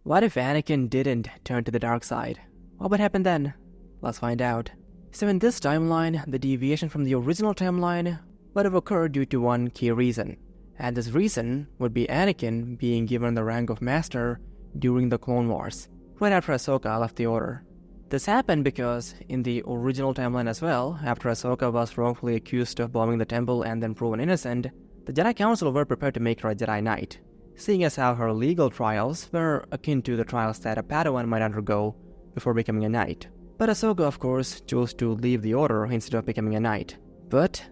What if Anakin didn't turn to the dark side? What would happen then? Let's find out. So in this timeline, the deviation from the original timeline would have occurred due to one key reason. And this reason would be Anakin being given the rank of Master during the Clone Wars, right after Ahsoka left the Order. This happened because in the original timeline as well, after Ahsoka was wrongfully accused of bombing the temple and then proven innocent, the Jedi Council were prepared to make her a Jedi Knight, seeing as how her legal trials were akin to the trials that a Padawan might undergo before becoming a Knight. But Ahsoka, of course, chose to leave the Order instead of becoming a Knight. But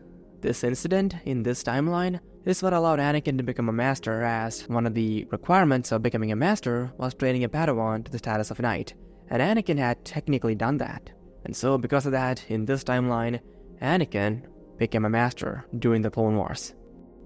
this incident in this timeline is what allowed Anakin to become a Master, as one of the requirements of becoming a Master was training a Padawan to the status of Knight, and Anakin had technically done that. And so because of that, in this timeline, Anakin became a Master during the Clone Wars.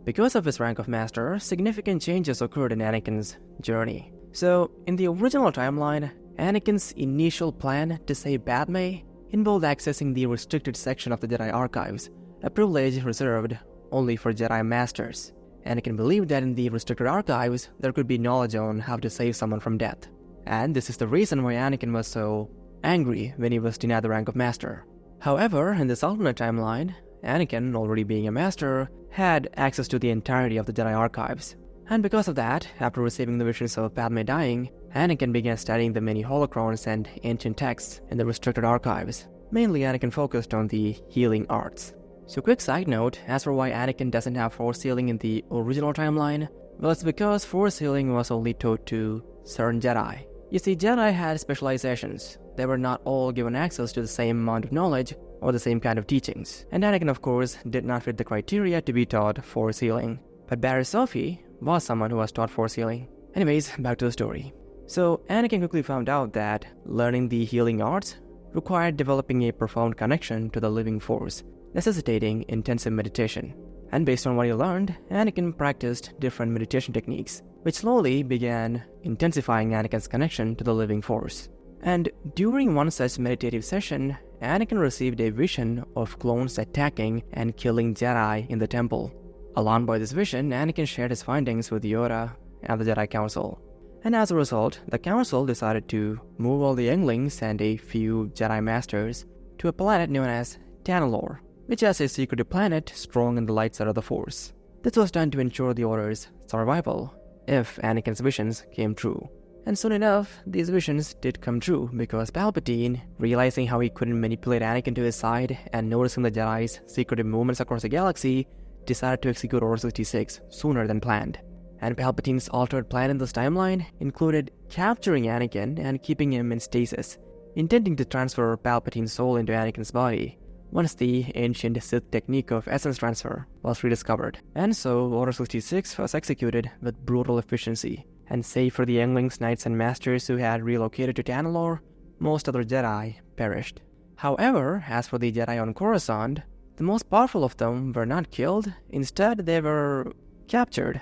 Because of his rank of Master, significant changes occurred in Anakin's journey. So, in the original timeline, Anakin's initial plan to save Padme involved accessing the restricted section of the Jedi Archives, a privilege reserved only for Jedi Masters. Anakin believed that in the restricted archives, there could be knowledge on how to save someone from death. And this is the reason why Anakin was so angry when he was denied the rank of Master. However, in this alternate timeline, Anakin, already being a Master, had access to the entirety of the Jedi Archives. And because of that, after receiving the visions of Padme dying, Anakin began studying the many holocrons and ancient texts in the restricted archives. Mainly, Anakin focused on the healing arts. So quick side note, as for why Anakin doesn't have Force healing in the original timeline, well, it's because Force healing was only taught to certain Jedi. You see, Jedi had specializations. They were not all given access to the same amount of knowledge or the same kind of teachings. And Anakin, of course, did not fit the criteria to be taught Force healing. But Barriss Offee was someone who was taught Force healing. Anyways, back to the story. So, Anakin quickly found out that learning the healing arts required developing a profound connection to the living Force, necessitating intensive meditation. And based on what he learned, Anakin practiced different meditation techniques, which slowly began intensifying Anakin's connection to the living Force. And during one such meditative session, Anakin received a vision of clones attacking and killing Jedi in the temple. Alarmed by this vision, Anakin shared his findings with Yoda and the Jedi Council. And as a result, the Council decided to move all the younglings and a few Jedi Masters to a planet known as Tanalorr, which is a secretive planet strong in the light side of the Force. This was done to ensure the Order's survival if Anakin's visions came true. And soon enough, these visions did come true because Palpatine, realizing how he couldn't manipulate Anakin to his side and noticing the Jedi's secretive movements across the galaxy, decided to execute Order 66 sooner than planned. And Palpatine's altered plan in this timeline included capturing Anakin and keeping him in stasis, intending to transfer Palpatine's soul into Anakin's body once the ancient Sith technique of essence transfer was rediscovered. And so, Order 66 was executed with brutal efficiency. And save for the younglings, knights, and masters who had relocated to Tanalorr, most other Jedi perished. However, as for the Jedi on Coruscant, the most powerful of them were not killed, instead they were captured,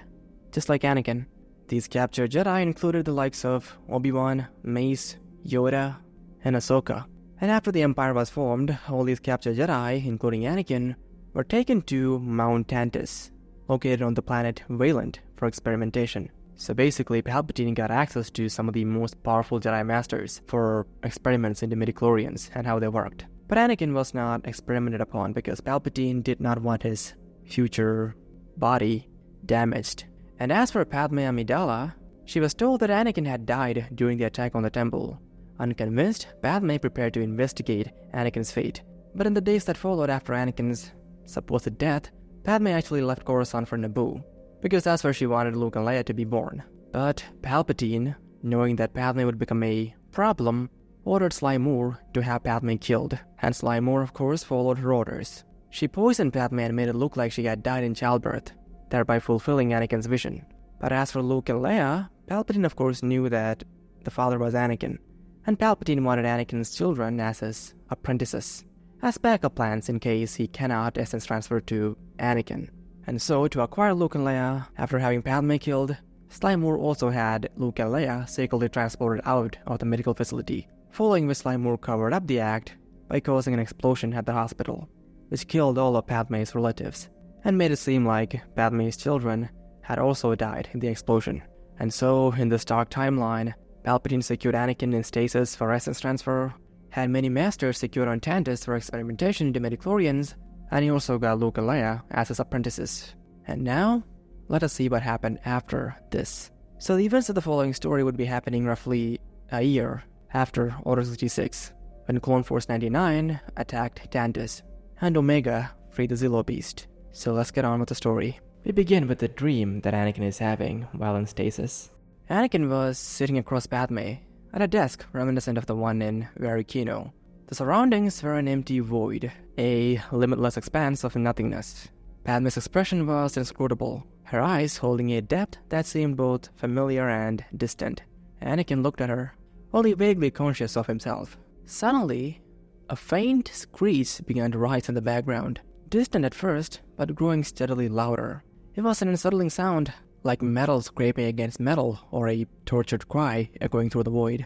just like Anakin. These captured Jedi included the likes of Obi-Wan, Mace, Yoda, and Ahsoka. And after the Empire was formed, all these captured Jedi, including Anakin, were taken to Mount Tantiss, located on the planet Wayland, for experimentation. So basically, Palpatine got access to some of the most powerful Jedi Masters for experiments into midichlorians and how they worked. But Anakin was not experimented upon because Palpatine did not want his future body damaged. And as for Padme Amidala, she was told that Anakin had died during the attack on the temple. Unconvinced, Padme prepared to investigate Anakin's fate. But in the days that followed after Anakin's supposed death, Padme actually left Coruscant for Naboo, because that's where she wanted Luke and Leia to be born. But Palpatine, knowing that Padme would become a problem, ordered Sly Moore to have Padme killed, and Sly Moore, of course, followed her orders. She poisoned Padme and made it look like she had died in childbirth, thereby fulfilling Anakin's vision. But as for Luke and Leia, Palpatine, of course, knew that the father was Anakin, and Palpatine wanted Anakin's children as his apprentices, as backup plans in case he cannot essence transfer to Anakin. And so, to acquire Luke and Leia, after having Padme killed, Sly Moore also had Luke and Leia secretly transported out of the medical facility, following which Sly Moore covered up the act by causing an explosion at the hospital, which killed all of Padme's relatives, and made it seem like Padme's children had also died in the explosion. And so, in this dark timeline, Palpatine secured Anakin in stasis for essence transfer, had many masters secured on Tantus for experimentation into midichlorians, and he also got Luke and Leia as his apprentices. And now, let us see what happened after this. So the events of the following story would be happening roughly a year after Order 66, when Clone Force 99 attacked Tantus, and Omega freed the Zillo Beast. So let's get on with the story. We begin with the dream that Anakin is having while in stasis. Anakin was sitting across Padme, at a desk reminiscent of the one in Varikino. The surroundings were an empty void, a limitless expanse of nothingness. Padme's expression was inscrutable, her eyes holding a depth that seemed both familiar and distant. Anakin looked at her, only vaguely conscious of himself. Suddenly, a faint screech began to rise in the background, distant at first, but growing steadily louder. It was an unsettling sound, like metal scraping against metal or a tortured cry echoing through the void.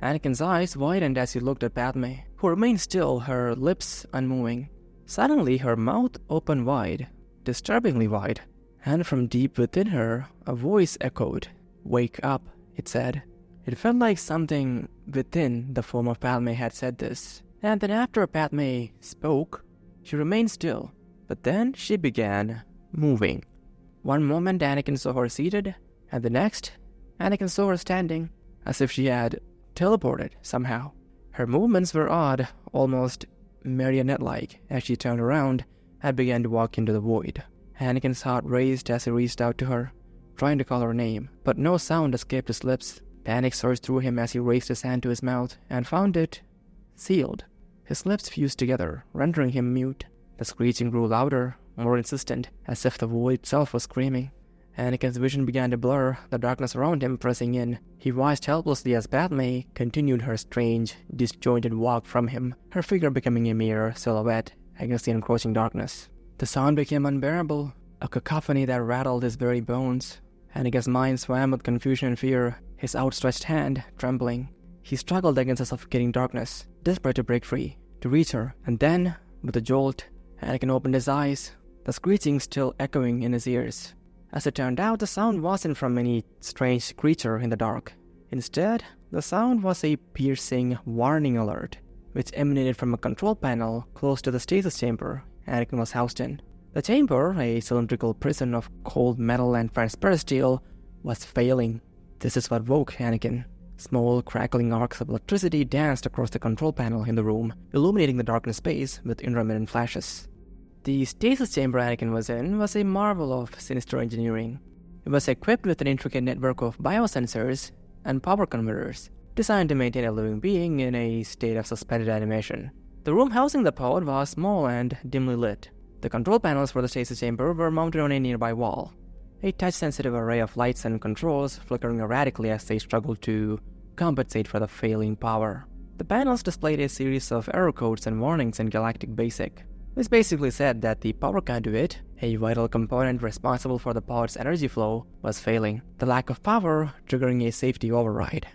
Anakin's eyes widened as he looked at Padme, who remained still, her lips unmoving. Suddenly, her mouth opened wide, disturbingly wide, and from deep within her, a voice echoed. "Wake up," it said. It felt like something within the form of Padme had said this. And then after Padme spoke, she remained still, but then she began moving. One moment Anakin saw her seated, and the next, Anakin saw her standing, as if she had teleported somehow. Her movements were odd, almost marionette-like, as she turned around and began to walk into the void. Anakin's heart raced as he reached out to her, trying to call her name, but no sound escaped his lips. Panic surged through him as he raised his hand to his mouth and found it sealed. His lips fused together, rendering him mute. The screeching grew louder, more insistent, as if the void itself was screaming. Anakin's vision began to blur, the darkness around him pressing in. He watched helplessly as Padme continued her strange, disjointed walk from him, her figure becoming a mere silhouette against the encroaching darkness. The sound became unbearable, a cacophony that rattled his very bones. Anakin's mind swam with confusion and fear, his outstretched hand trembling. He struggled against the suffocating darkness, desperate to break free, to reach her, and then, with a jolt, Anakin opened his eyes, the screeching still echoing in his ears. As it turned out, the sound wasn't from any strange creature in the dark. Instead, the sound was a piercing warning alert, which emanated from a control panel close to the stasis chamber Anakin was housed in. The chamber, a cylindrical prison of cold metal and transparent steel, was failing. This is what woke Anakin. Small, crackling arcs of electricity danced across the control panel in the room, illuminating the darkened space with intermittent flashes. The stasis chamber Anakin was in was a marvel of sinister engineering. It was equipped with an intricate network of biosensors and power converters, designed to maintain a living being in a state of suspended animation. The room housing the pod was small and dimly lit. The control panels for the stasis chamber were mounted on a nearby wall, a touch-sensitive array of lights and controls flickering erratically as they struggled to compensate for the failing power. The panels displayed a series of error codes and warnings in Galactic Basic, which basically said that the power conduit, a vital component responsible for the pod's energy flow, was failing, the lack of power triggering a safety override.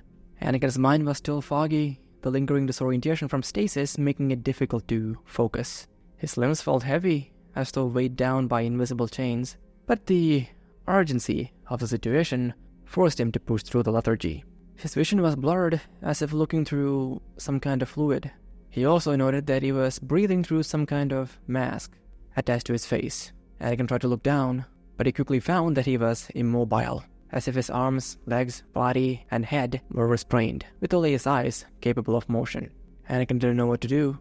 Anakin's mind was still foggy, the lingering disorientation from stasis making it difficult to focus. His limbs felt heavy, as though weighed down by invisible chains, but the urgency of the situation forced him to push through the lethargy. His vision was blurred, as if looking through some kind of fluid. He also noted that he was breathing through some kind of mask attached to his face. Anakin tried to look down, but he quickly found that he was immobile, as if his arms, legs, body, and head were restrained, with only his eyes capable of motion. Anakin didn't know what to do.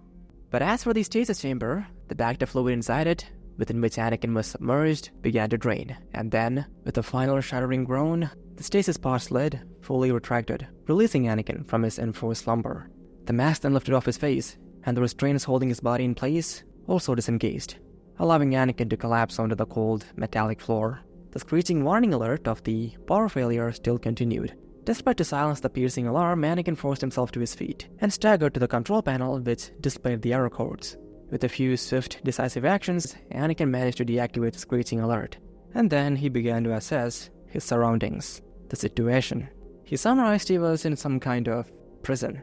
But as for the stasis chamber, the backed fluid inside it, within which Anakin was submerged, began to drain, and then, with a final shuddering groan, the stasis pod's lid fully retracted, releasing Anakin from his enforced slumber. The mask then lifted off his face, and the restraints holding his body in place also disengaged, allowing Anakin to collapse onto the cold, metallic floor. The screeching warning alert of the power failure still continued. Desperate to silence the piercing alarm, Anakin forced himself to his feet and staggered to the control panel, which displayed the error codes. With a few swift, decisive actions, Anakin managed to deactivate the screeching alert, and then he began to assess his surroundings, the situation. He summarized he was in some kind of prison,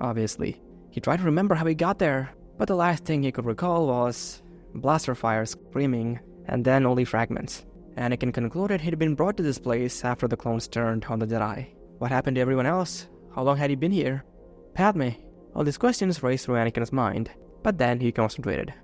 obviously. He tried to remember how he got there, but the last thing he could recall was blaster fire, screaming, and then only fragments. Anakin concluded he'd been brought to this place after the clones turned on the Jedi. What happened to everyone else? How long had he been here? Padme? All these questions raced through Anakin's mind, but then he concentrated.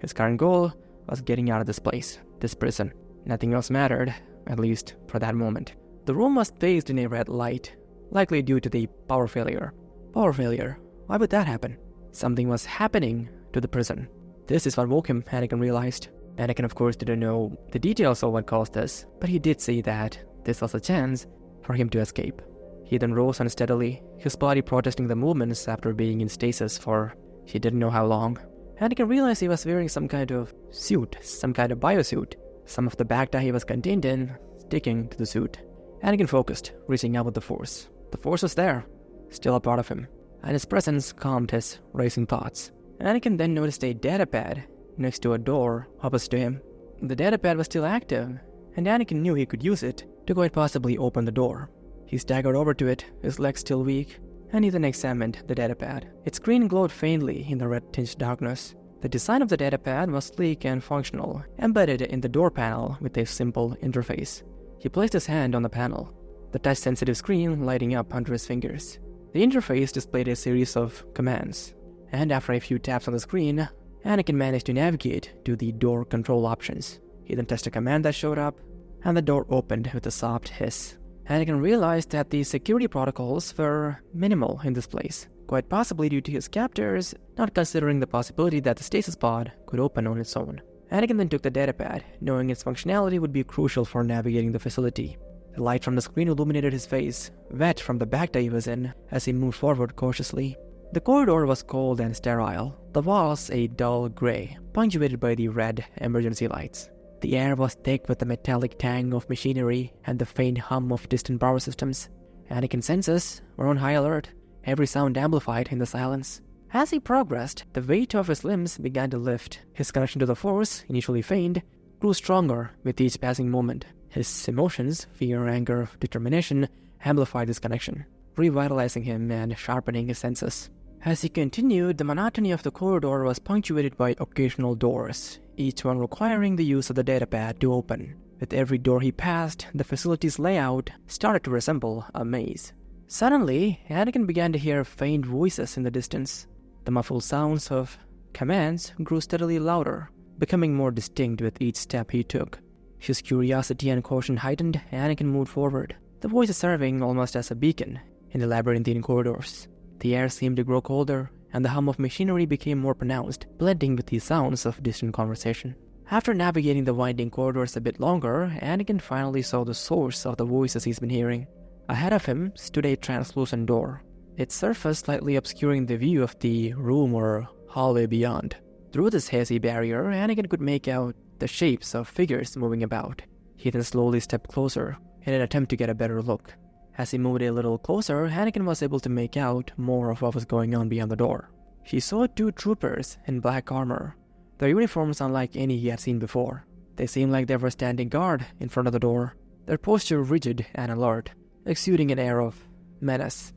His current goal was getting out of this place, this prison. Nothing else mattered, at least for that moment. The room was bathed in a red light, likely due to the power failure. Power failure? Why would that happen? Something was happening to the prison. This is what woke him, Anakin realized. Anakin of course didn't know the details of what caused this, but he did see that this was a chance for him to escape. He then rose unsteadily, his body protesting the movements after being in stasis for he didn't know how long. Anakin realized he was wearing some kind of suit, some kind of biosuit. Some of the bacta he was contained in sticking to the suit. Anakin focused, reaching out with the Force. The Force was there, still a part of him, and his presence calmed his racing thoughts. Anakin then noticed a datapad next to a door opposite to him. The datapad was still active, and Anakin knew he could use it to quite possibly open the door. He staggered over to it, his legs still weak, and he then examined the datapad. Its screen glowed faintly in the red-tinged darkness. The design of the datapad was sleek and functional, embedded in the door panel with a simple interface. He placed his hand on the panel, the touch-sensitive screen lighting up under his fingers. The interface displayed a series of commands, and after a few taps on the screen, Anakin managed to navigate to the door control options. He then touched a command that showed up, and the door opened with a soft hiss. Anakin realized that the security protocols were minimal in this place, quite possibly due to his captors not considering the possibility that the stasis pod could open on its own. Anakin then took the datapad, knowing its functionality would be crucial for navigating the facility. The light from the screen illuminated his face, wet from the bacta he was in, as he moved forward cautiously. The corridor was cold and sterile, the walls a dull gray, punctuated by the red emergency lights. The air was thick with the metallic tang of machinery and the faint hum of distant power systems. Anakin's senses were on high alert, every sound amplified in the silence. As he progressed, the weight of his limbs began to lift. His connection to the Force, initially faint, grew stronger with each passing moment. His emotions, fear, anger, determination, amplified this connection, revitalizing him and sharpening his senses. As he continued, the monotony of the corridor was punctuated by occasional doors, each one requiring the use of the datapad to open. With every door he passed, the facility's layout started to resemble a maze. Suddenly, Anakin began to hear faint voices in the distance. The muffled sounds of commands grew steadily louder, becoming more distinct with each step he took. His curiosity and caution heightened, Anakin moved forward, the voices serving almost as a beacon in the labyrinthine corridors. The air seemed to grow colder, and the hum of machinery became more pronounced, blending with the sounds of distant conversation. After navigating the winding corridors a bit longer, Anakin finally saw the source of the voices he's been hearing. Ahead of him stood a translucent door, its surface slightly obscuring the view of the room or hallway beyond. Through this hazy barrier, Anakin could make out the shapes of figures moving about. He then slowly stepped closer in an attempt to get a better look. As he moved a little closer, Anakin was able to make out more of what was going on beyond the door. He saw two troopers in black armor, their uniforms unlike any he had seen before. They seemed like they were standing guard in front of the door, their posture rigid and alert, exuding an air of menace.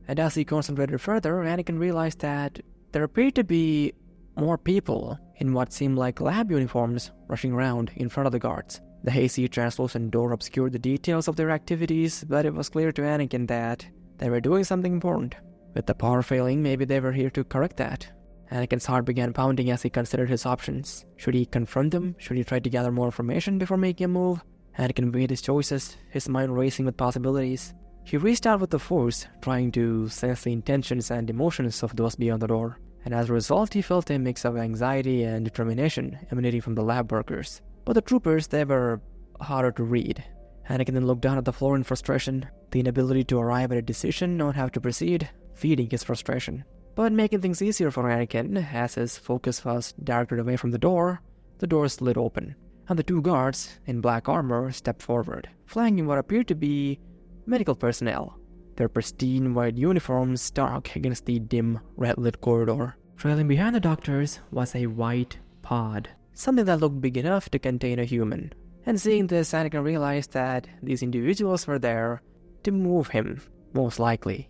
And as he concentrated further, Anakin realized that there appeared to be more people in what seemed like lab uniforms rushing around in front of the guards. The hazy, translucent door obscured the details of their activities, but it was clear to Anakin that they were doing something important. With the power failing, maybe they were here to correct that. Anakin's heart began pounding as he considered his options. Should he confront them? Should he try to gather more information before making a move? Anakin weighed his choices, his mind racing with possibilities. He reached out with the Force, trying to sense the intentions and emotions of those beyond the door. And as a result, he felt a mix of anxiety and determination emanating from the lab workers. But the troopers, they were harder to read. Anakin then looked down at the floor in frustration, the inability to arrive at a decision on how to proceed, feeding his frustration. But making things easier for Anakin, as his focus was directed away from the door slid open, and the two guards in black armor stepped forward, flanking what appeared to be medical personnel, their pristine white uniforms stark against the dim, red-lit corridor. Trailing behind the doctors was a white pod, something that looked big enough to contain a human. And seeing this, Anakin realized that these individuals were there to move him, most likely.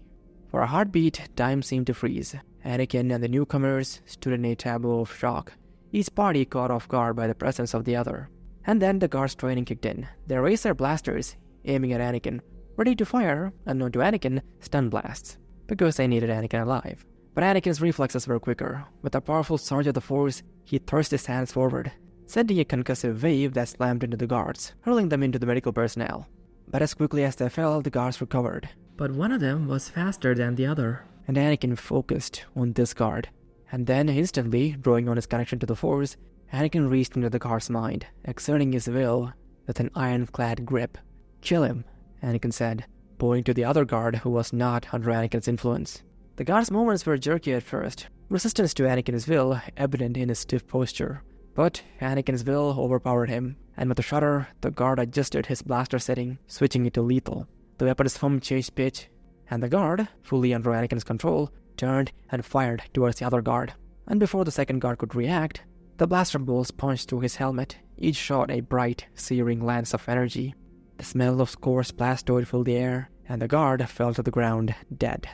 For a heartbeat, time seemed to freeze. Anakin and the newcomers stood in a tableau of shock, each party caught off guard by the presence of the other. And then the guards' training kicked in. They raised their blasters, aiming at Anakin, ready to fire, unknown to Anakin, stun blasts, because they needed Anakin alive. But Anakin's reflexes were quicker. With a powerful surge of the Force, he thrust his hands forward, sending a concussive wave that slammed into the guards, hurling them into the medical personnel. But as quickly as they fell, the guards recovered. But one of them was faster than the other, and Anakin focused on this guard. And then, instantly, drawing on his connection to the Force, Anakin reached into the guard's mind, exerting his will with an ironclad grip. "Kill him," Anakin said, pointing to the other guard who was not under Anakin's influence. The guard's movements were jerky at first, resistance to Anakin's will evident in his stiff posture. But Anakin's will overpowered him, and with a shudder, the guard adjusted his blaster setting, switching it to lethal. The weapon's hum changed pitch, and the guard, fully under Anakin's control, turned and fired towards the other guard. And before the second guard could react, the blaster bolts punched through his helmet, each shot a bright, searing lance of energy. The smell of coarse blastoid filled the air, and the guard fell to the ground, dead.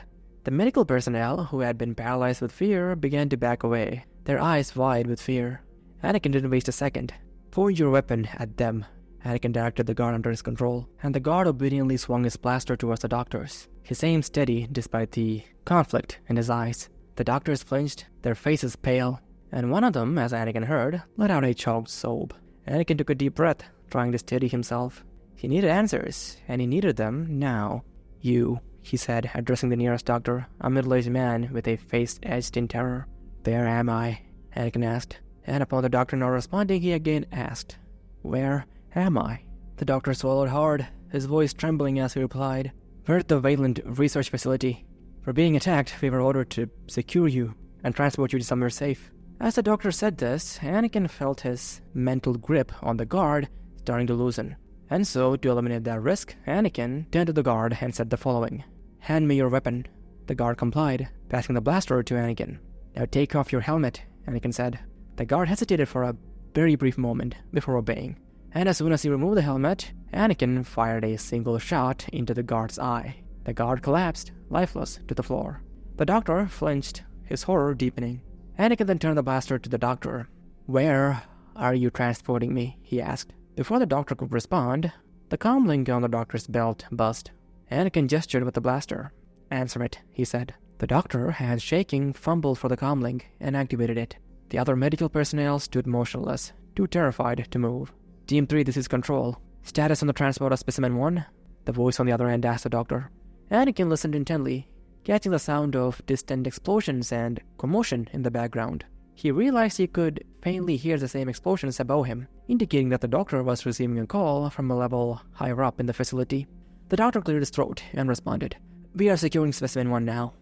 The medical personnel, who had been paralyzed with fear, began to back away, their eyes wide with fear. Anakin didn't waste a second. "Point your weapon at them," Anakin directed the guard under his control, and the guard obediently swung his blaster towards the doctors, his aim steady despite the conflict in his eyes. The doctors flinched, their faces pale, and one of them, as Anakin heard, let out a choked sob. Anakin took a deep breath, trying to steady himself. He needed answers, and he needed them now. "You," he said, addressing the nearest doctor, a middle-aged man with a face etched in terror. "Where am I?" Anakin asked, and upon the doctor not responding, he again asked, "Where am I?" The doctor swallowed hard, his voice trembling as he replied, "We're at the Wayland Research Facility. For being attacked, we were ordered to secure you and transport you to somewhere safe." As the doctor said this, Anakin felt his mental grip on the guard starting to loosen. And so, to eliminate that risk, Anakin turned to the guard and said the following: "Hand me your weapon." The guard complied, passing the blaster to Anakin. "Now take off your helmet," Anakin said. The guard hesitated for a very brief moment before obeying, and as soon as he removed the helmet, Anakin fired a single shot into the guard's eye. The guard collapsed, lifeless, to the floor. The doctor flinched, his horror deepening. Anakin then turned the blaster to the doctor. "Where are you transporting me?" he asked. Before the doctor could respond, the comlink on the doctor's belt buzzed. Anakin gestured with the blaster. "Answer it," he said. The doctor, hands shaking, fumbled for the comlink and activated it. The other medical personnel stood motionless, too terrified to move. "Team 3, this is Control. Status on the transport of Specimen 1? The voice on the other end asked the doctor. Anakin listened intently, catching the sound of distant explosions and commotion in the background. He realized he could faintly hear the same explosions above him, indicating that the doctor was receiving a call from a level higher up in the facility. The doctor cleared his throat and responded, "We are securing Specimen 1 now.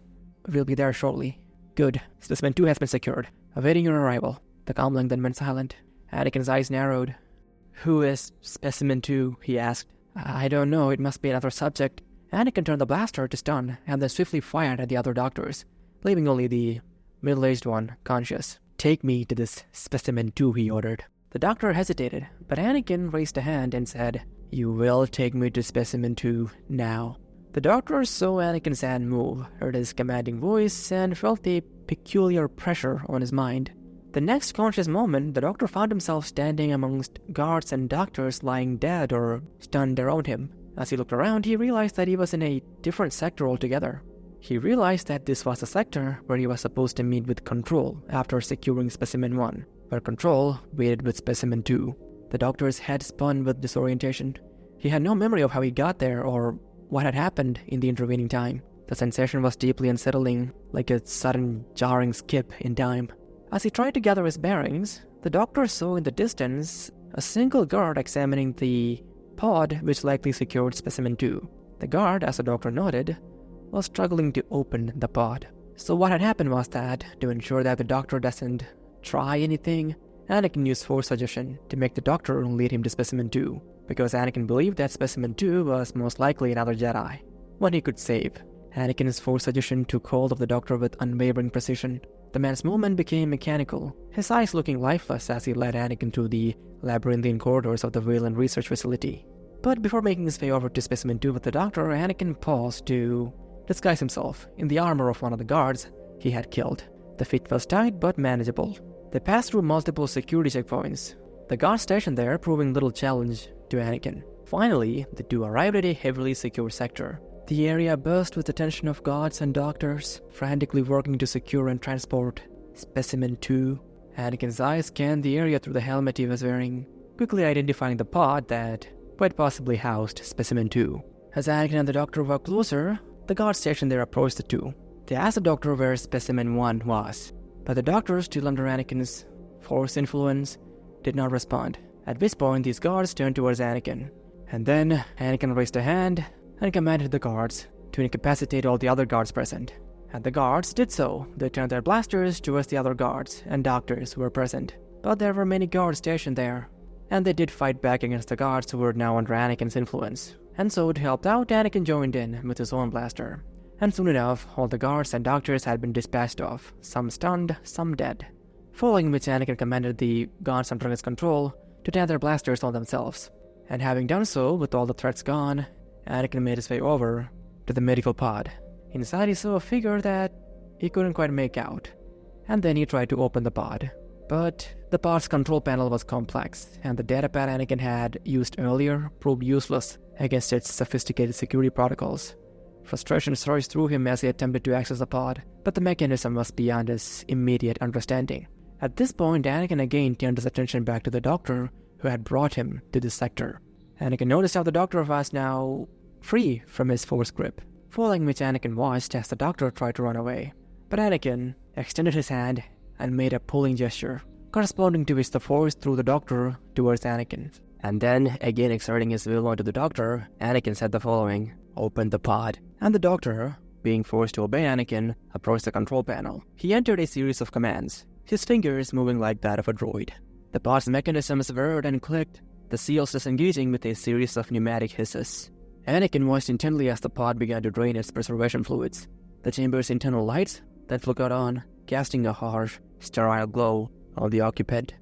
We'll be there shortly." "Good. Specimen 2 has been secured. Awaiting your arrival." The comlink then went silent. Anakin's eyes narrowed. "Who is Specimen 2? he asked. "I don't know. It must be another subject." Anakin turned the blaster to stun and then swiftly fired at the other doctors, leaving only the middle-aged one conscious. "Take me to this Specimen 2, he ordered. The doctor hesitated, but Anakin raised a hand and said, "You will take me to Specimen 2 now." The doctor saw Anakin's hand move, heard his commanding voice, and felt a peculiar pressure on his mind. The next conscious moment, the doctor found himself standing amongst guards and doctors lying dead or stunned around him. As he looked around, he realized that he was in a different sector altogether. He realized that this was the sector where he was supposed to meet with Control after securing Specimen 1, where Control waited with Specimen 2. The doctor's head spun with disorientation. He had no memory of how he got there or what had happened in the intervening time. The sensation was deeply unsettling, like a sudden jarring skip in time. As he tried to gather his bearings, the doctor saw in the distance a single guard examining the pod which likely secured Specimen 2. The guard, as the doctor noted, was struggling to open the pod. So what had happened was that, to ensure that the doctor doesn't try anything, Anakin used Force suggestion to make the doctor lead him to Specimen 2, because Anakin believed that Specimen 2 was most likely another Jedi, one he could save. Anakin's Force suggestion took hold of the doctor with unwavering precision. The man's movement became mechanical, his eyes looking lifeless as he led Anakin through the labyrinthine corridors of the Wayland Research Facility. But before making his way over to Specimen 2 with the doctor, Anakin paused to disguise himself in the armor of one of the guards he had killed. The fit was tight but manageable. They passed through multiple security checkpoints, the guards stationed there proving little challenge to Anakin. Finally, the two arrived at a heavily secure sector. The area burst with the attention of guards and doctors, frantically working to secure and transport Specimen 2. Anakin's eyes scanned the area through the helmet he was wearing, quickly identifying the pod that quite possibly housed Specimen 2. As Anakin and the doctor walked closer, the guards stationed there approached the two. They asked the doctor where Specimen 1 was, but the doctor, still under Anakin's Force influence, did not respond. At which point, these guards turned towards Anakin. And then, Anakin raised a hand and commanded the guards to incapacitate all the other guards present. And the guards did so. They turned their blasters towards the other guards and doctors who were present. But there were many guards stationed there, and they did fight back against the guards who were now under Anakin's influence. And so, to help out, Anakin joined in with his own blaster. And soon enough, all the guards and doctors had been dispatched off, some stunned, some dead. Following which, Anakin commanded the guards under his control to turn their blasters on themselves. And having done so, with all the threats gone, Anakin made his way over to the medical pod. Inside he saw a figure that he couldn't quite make out, and then he tried to open the pod. But the pod's control panel was complex, and the datapad Anakin had used earlier proved useless against its sophisticated security protocols. Frustration surged through him as he attempted to access the pod, but the mechanism was beyond his immediate understanding. At this point, Anakin again turned his attention back to the doctor who had brought him to this sector. Anakin noticed how the doctor was now free from his Force grip, following which Anakin watched as the doctor tried to run away. But Anakin extended his hand and made a pulling gesture, corresponding to which the Force threw the doctor towards Anakin. And then, again exerting his will onto the doctor, Anakin said the following: "Open the pod." And the doctor, being forced to obey Anakin, approached the control panel. He entered a series of commands, his fingers moving like that of a droid. The pod's mechanisms whirred and clicked, the seals disengaging with a series of pneumatic hisses. Anakin watched intently as the pod began to drain its preservation fluids. The chamber's internal lights then flickered on, casting a harsh, sterile glow on the occupant.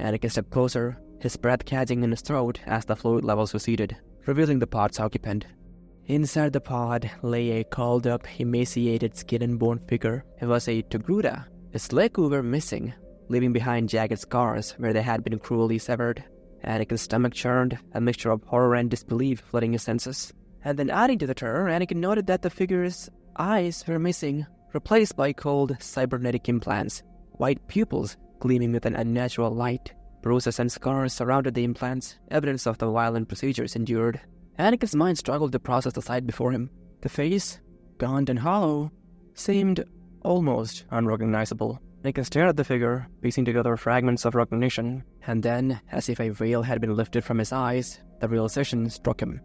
Anakin stepped closer, his breath catching in his throat as the fluid levels receded, revealing the pod's occupant. Inside the pod lay a curled-up, emaciated skin and bone figure. It was a Togruta. His legs were missing, leaving behind jagged scars where they had been cruelly severed. Anakin's stomach churned, a mixture of horror and disbelief flooding his senses. And then adding to the terror, Anakin noted that the figure's eyes were missing, replaced by cold cybernetic implants, white pupils gleaming with an unnatural light. Bruises and scars surrounded the implants, evidence of the violent procedures endured. Anakin's mind struggled to process the sight before him. The face, gaunt and hollow, seemed almost unrecognizable. Anakin stared at the figure, piecing together fragments of recognition, and then, as if a veil had been lifted from his eyes, the realization struck him.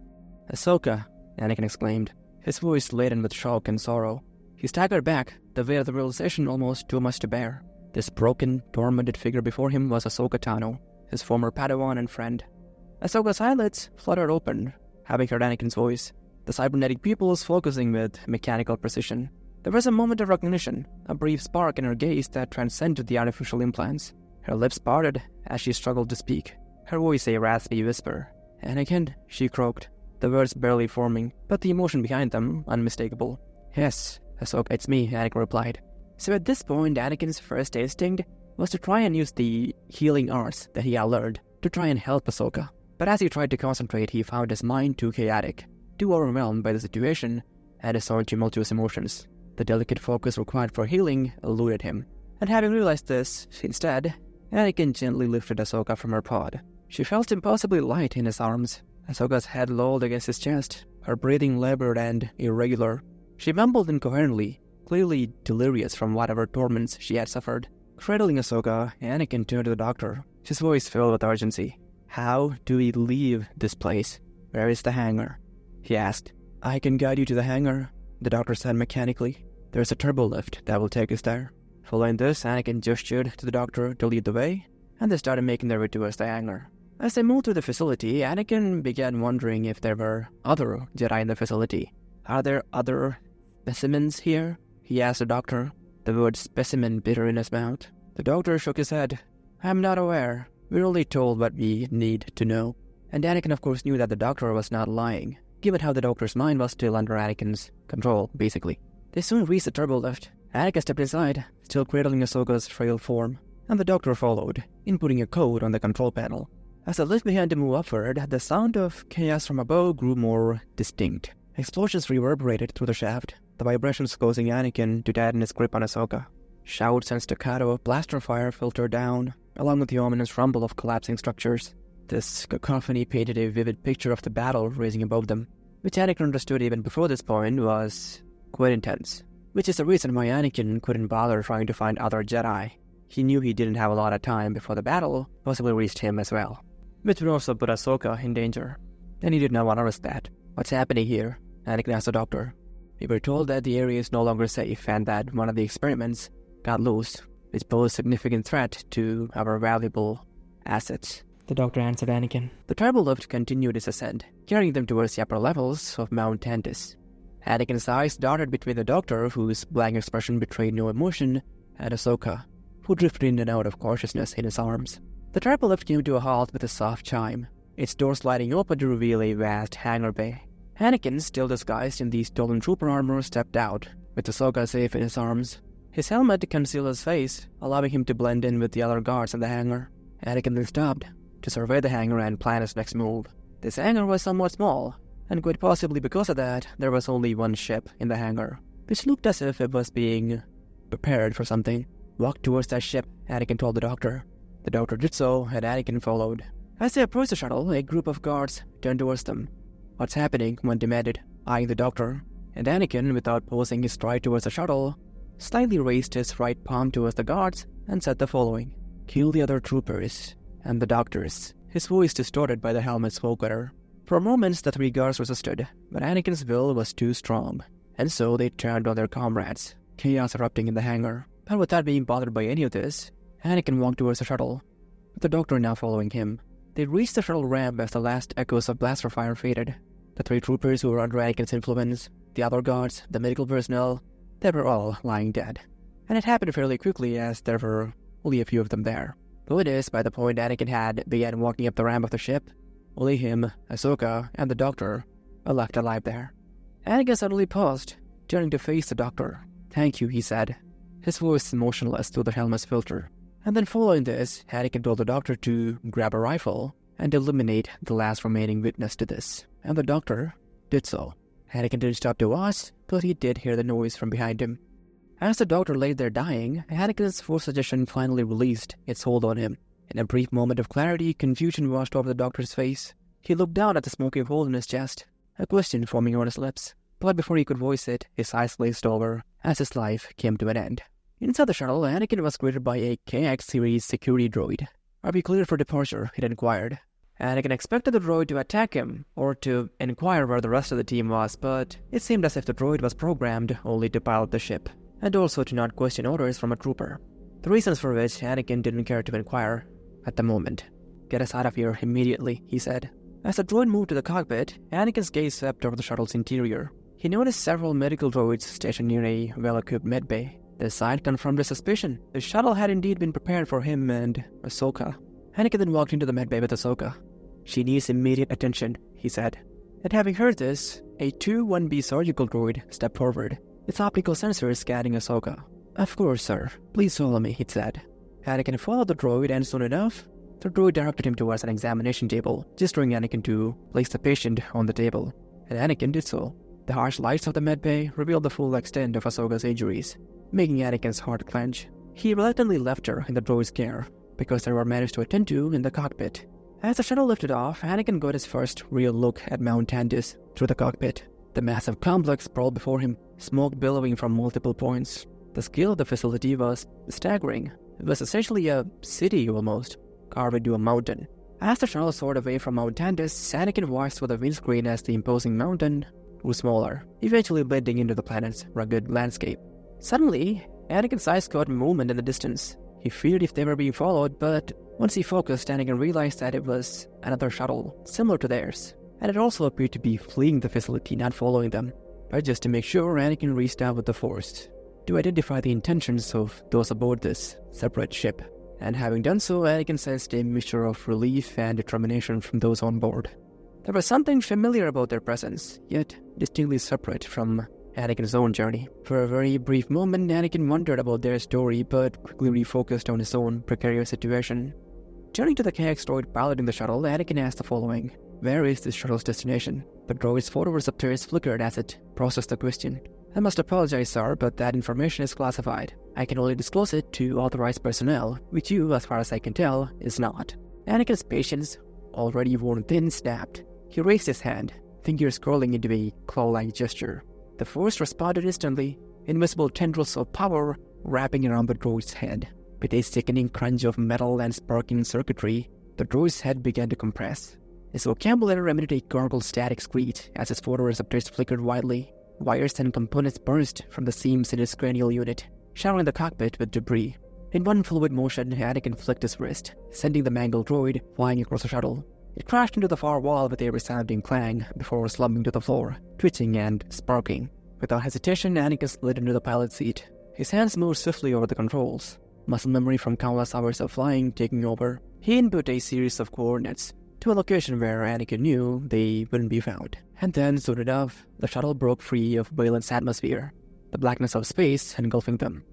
"Ahsoka," Anakin exclaimed, his voice laden with shock and sorrow. He staggered back, the weight of the realization almost too much to bear. This broken, tormented figure before him was Ahsoka Tano, his former Padawan and friend. Ahsoka's eyelids fluttered open, having heard Anakin's voice, the cybernetic pupils focusing with mechanical precision. There was a moment of recognition, a brief spark in her gaze that transcended the artificial implants. Her lips parted as she struggled to speak, her voice a raspy whisper. "Anakin," she croaked, the words barely forming, but the emotion behind them unmistakable. "Yes, Ahsoka, it's me," Anakin replied. So at this point, Anakin's first instinct was to try and use the healing arts that he had learned to try and help Ahsoka. But as he tried to concentrate, he found his mind too chaotic, too overwhelmed by the situation and his own tumultuous emotions. The delicate focus required for healing eluded him. And having realized this, instead, Anakin gently lifted Ahsoka from her pod. She felt impossibly light in his arms. Ahsoka's head lolled against his chest, her breathing labored and irregular. She mumbled incoherently, clearly delirious from whatever torments she had suffered. Cradling Ahsoka, Anakin turned to the doctor, his voice filled with urgency. "How do we leave this place? Where is the hangar?" he asked. "I can guide you to the hangar," the doctor said mechanically. "There's a turbo lift that will take us there." Following this, Anakin gestured to the doctor to lead the way, and they started making their way towards the hangar. As they moved through the facility, Anakin began wondering if there were other Jedi in the facility. "Are there other specimens here?" he asked the doctor, the word specimen bitter in his mouth. The doctor shook his head. "I'm not aware. We're only told what we need to know." And Anakin of course knew that the doctor was not lying, given how the doctor's mind was still under Anakin's control, basically. They soon reached the turbo lift. Anakin stepped inside, still cradling Ahsoka's frail form, and the doctor followed, inputting a code on the control panel. As the lift began to move upward, the sound of chaos from above grew more distinct. Explosions reverberated through the shaft, the vibrations causing Anakin to tighten his grip on Ahsoka. Shouts and staccato of blaster fire filtered down, along with the ominous rumble of collapsing structures. This cacophony painted a vivid picture of the battle raging above them, which Anakin understood even before this point was quite intense. Which is the reason why Anakin couldn't bother trying to find other Jedi. He knew he didn't have a lot of time before the battle possibly reached him as well, which would also put Ahsoka in danger. And he did not want to risk that. What's happening here? Anakin asked the doctor. We were told that the area is no longer safe and that one of the experiments got loose, which posed a significant threat to our valuable assets. The doctor answered Anakin. The turbo lift continued its ascent, carrying them towards the upper levels of Mount Tantus. Anakin's eyes darted between the doctor, whose blank expression betrayed no emotion, and Ahsoka, who drifted in and out of consciousness in his arms. The turbo lift came to a halt with a soft chime, its door sliding open to reveal a vast hangar bay. Anakin, still disguised in the stolen trooper armor, stepped out, with Ahsoka safe in his arms. His helmet concealed his face, allowing him to blend in with the other guards in the hangar. Anakin then stopped to survey the hangar and plan his next move. This hangar was somewhat small, and quite possibly because of that, there was only one ship in the hangar, which looked as if it was being prepared for something. Walk towards that ship, Anakin told the doctor. The doctor did so, and Anakin followed. As they approached the shuttle, a group of guards turned towards them. What's happening? One demanded, eyeing the doctor. And Anakin, without posing his stride towards the shuttle, slightly raised his right palm towards the guards and said the following. Kill the other troopers and the doctors. His voice distorted by the helmet's smoke weather. For moments, the three guards resisted, but Anakin's will was too strong, and so they turned on their comrades, chaos erupting in the hangar. But without being bothered by any of this, Anakin walked towards the shuttle, with the doctor now following him. They reached the shuttle ramp as the last echoes of blaster fire faded. The three troopers who were under Anakin's influence, the other guards, the medical personnel, they were all lying dead. And it happened fairly quickly as there were only a few of them there. Though it is, by the point Anakin had began walking up the ramp of the ship, only him, Ahsoka, and the doctor were left alive there. Anakin suddenly paused, turning to face the doctor. Thank you, he said, his voice motionless through the helmet's filter. And then following this, Anakin told the doctor to grab a rifle and eliminate the last remaining witness to this. And the doctor did so. Anakin didn't stop to watch, but he did hear the noise from behind him. As the doctor lay there dying, Anakin's force suggestion finally released its hold on him. In a brief moment of clarity, confusion washed over the doctor's face. He looked down at the smoking hole in his chest, a question forming on his lips. But before he could voice it, his eyes glazed over as his life came to an end. Inside the shuttle, Anakin was greeted by a KX-series security droid. Are we clear for departure? It inquired. Anakin expected the droid to attack him, or to inquire where the rest of the team was, but it seemed as if the droid was programmed only to pilot the ship, and also to not question orders from a trooper. The reasons for which Anakin didn't care to inquire at the moment. Get us out of here immediately, he said. As the droid moved to the cockpit, Anakin's gaze swept over the shuttle's interior. He noticed several medical droids stationed near a well-equipped medbay. The sight confirmed his suspicion. The shuttle had indeed been prepared for him and Ahsoka. Anakin then walked into the medbay with Ahsoka. She needs immediate attention, he said. And having heard this, a 2-1B surgical droid stepped forward, its optical sensors scanning Ahsoka. Of course, sir. Please follow me, he said. Anakin followed the droid, and soon enough, the droid directed him towards an examination table, gesturing Anakin to place the patient on the table. And Anakin did so. The harsh lights of the medbay revealed the full extent of Ahsoka's injuries, making Anakin's heart clench. He reluctantly left her in the droid's care, because there were matters to attend to in the cockpit. As the shuttle lifted off, Anakin got his first real look at Mount Tantus through the cockpit. The massive complex sprawled before him, smoke billowing from multiple points. The scale of the facility was staggering. It was essentially a city almost, carved into a mountain. As the shuttle soared away from Mount Tantus, Anakin watched through the windscreen as the imposing mountain grew smaller, eventually blending into the planet's rugged landscape. Suddenly, Anakin's eyes caught movement in the distance. He feared if they were being followed, but once he focused, Anakin realized that it was another shuttle, similar to theirs, and it also appeared to be fleeing the facility, not following them. But just to make sure, Anakin reached out with the Force to identify the intentions of those aboard this separate ship. And having done so, Anakin sensed a mixture of relief and determination from those on board. There was something familiar about their presence, yet distinctly separate from Anakin's own journey. For a very brief moment, Anakin wondered about their story, but quickly refocused on his own precarious situation. Turning to the KX droid piloting the shuttle, Anakin asked the following. Where is this shuttle's destination? The droid's photoreceptors flickered as it processed the question. I must apologize, sir, but that information is classified. I can only disclose it to authorized personnel, which you, as far as I can tell, is not. Anakin's patience, already worn thin, snapped. He raised his hand, fingers curling into a claw-like gesture. The force responded instantly, invisible tendrils of power wrapping around the droid's head. With a sickening crunch of metal and sparking circuitry, the droid's head began to compress. His vocabulary emitted a gargled static screech as his photoreceptors flickered wildly. Wires and components burst from the seams in his cranial unit, showering the cockpit with debris. In one fluid motion, Anakin flicked his wrist, sending the mangled droid flying across the shuttle. It crashed into the far wall with a resounding clang before slumping to the floor, twitching and sparking. Without hesitation, Anakin slid into the pilot's seat. His hands moved swiftly over the controls, muscle memory from countless hours of flying taking over. He input a series of coordinates to a location where Anakin knew they wouldn't be found. And then, soon enough, the shuttle broke free of Valen's atmosphere, the blackness of space engulfing them.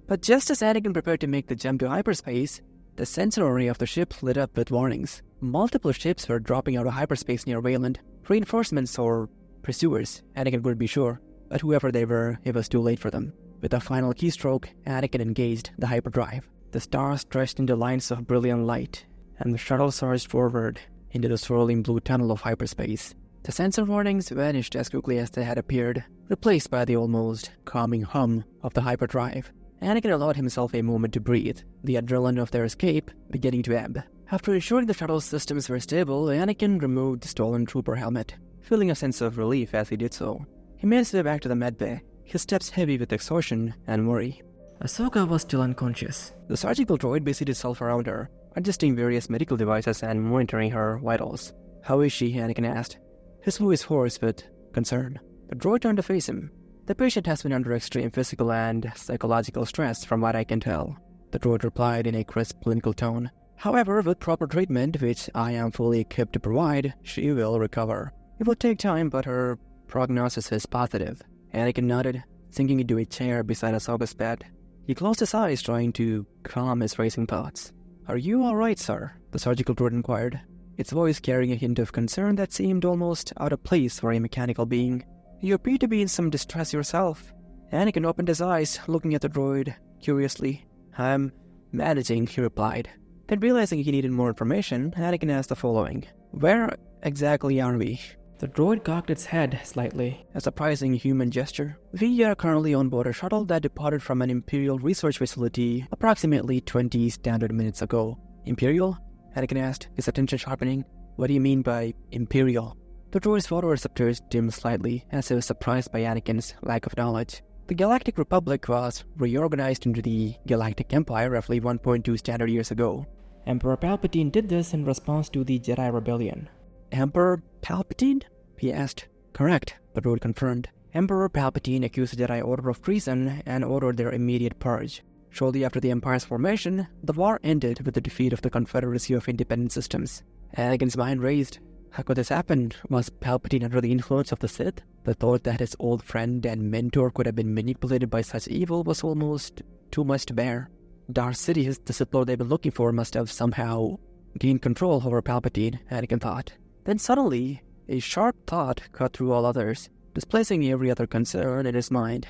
But just as Anakin prepared to make the jump to hyperspace, the sensor array of the ship lit up with warnings. Multiple ships were dropping out of hyperspace near Wayland, reinforcements or pursuers. Anakin couldn't be sure, but whoever they were, it was too late for them. With a final keystroke, Anakin engaged the hyperdrive. The stars stretched into lines of brilliant light, and the shuttle surged forward into the swirling blue tunnel of hyperspace. The sensor warnings vanished as quickly as they had appeared, replaced by the almost calming hum of the hyperdrive. Anakin allowed himself a moment to breathe, the adrenaline of their escape beginning to ebb. After ensuring the shuttle's systems were stable, Anakin removed the stolen trooper helmet, feeling a sense of relief as he did so. He made his way back to the medbay, his steps heavy with exhaustion and worry. Ahsoka was still unconscious. The surgical droid busied itself around her, adjusting various medical devices and monitoring her vitals. How is she? Anakin asked, his voice hoarse with concern. The droid turned to face him. The patient has been under extreme physical and psychological stress from what I can tell. The droid replied in a crisp clinical tone. However, with proper treatment, which I am fully equipped to provide, she will recover. It will take time, but her prognosis is positive. Anakin nodded, sinking into a chair beside Ahsoka's bed. He closed his eyes, trying to calm his racing thoughts. Are you all right, sir? The surgical droid inquired, its voice carrying a hint of concern that seemed almost out of place for a mechanical being. You appear to be in some distress yourself. Anakin opened his eyes, looking at the droid curiously. I'm managing, he replied. Then realizing he needed more information, Anakin asked the following. Where exactly are we? The droid cocked its head slightly, a surprising human gesture. We are currently on board a shuttle that departed from an Imperial research facility approximately 20 standard minutes ago. Imperial? Anakin asked, his attention sharpening. What do you mean by Imperial? The droid's photoreceptors dimmed slightly, as he was surprised by Anakin's lack of knowledge. The Galactic Republic was reorganized into the Galactic Empire roughly 1.2 standard years ago. Emperor Palpatine did this in response to the Jedi Rebellion. Emperor Palpatine? He asked. Correct, the droid confirmed. Emperor Palpatine accused the Jedi Order of treason and ordered their immediate purge. Shortly after the Empire's formation, the war ended with the defeat of the Confederacy of Independent Systems. Anakin's mind raced. How could this happen? Was Palpatine under the influence of the Sith? The thought that his old friend and mentor could have been manipulated by such evil was almost too much to bear. Darth Sidious, the Sith Lord they've been looking for, must have somehow gained control over Palpatine, Anakin thought. Then suddenly, a sharp thought cut through all others, displacing every other concern in his mind.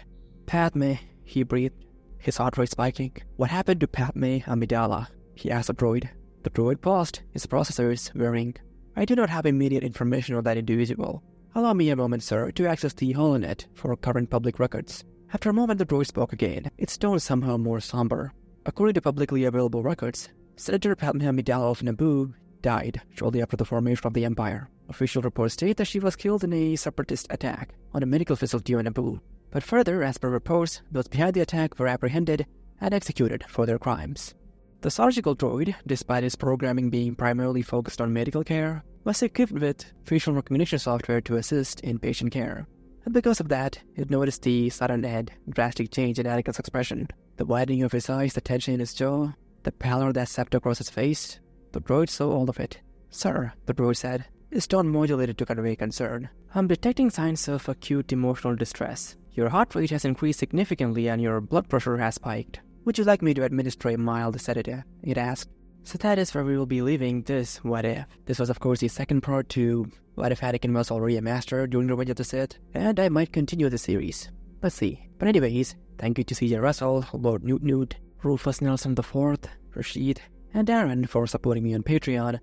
Padme, he breathed, his heart rate spiking. What happened to Padme Amidala? He asked the droid. The droid paused, his processors whirring. I do not have immediate information on that individual. Allow me a moment, sir, to access the holonet for current public records. After a moment, the droid spoke again, its tone somehow more somber. According to publicly available records, Senator Padme Amidala of Naboo died shortly after the formation of the Empire. Official reports state that she was killed in a separatist attack on a medical facility on Naboo. But further, as per reports, those behind the attack were apprehended and executed for their crimes. The surgical droid, despite its programming being primarily focused on medical care, was equipped with facial recognition software to assist in patient care. And because of that, it noticed the sudden and drastic change in Anakin's expression. The widening of his eyes, the tension in his jaw, the pallor that swept across his face. The droid saw all of it. Sir, the droid said, his tone modulated to convey concern. I'm detecting signs of acute emotional distress. Your heart rate has increased significantly and your blood pressure has spiked. Would you like me to administer a mild sedative? It asked. So that is where we will be leaving this What If. This was of course the second part to What If Anakin was already a master during Revenge of the Sith, and I might continue the series. Let's see. But anyways, thank you to CJ Russell, Lord Newt Newt, Rufus Nelson IV, Rashid, and Aaron for supporting me on Patreon,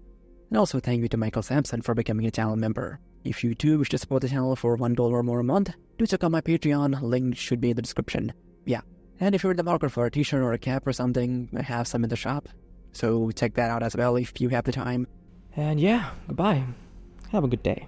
and also thank you to Michael Sampson for becoming a channel member. If you too wish to support the channel for $1 or more a month, do check out my Patreon, link should be in the description. Yeah, and if you're in the market for a t-shirt or a cap or something, I have some in the shop, so check that out as well if you have the time. And yeah, goodbye. Have a good day.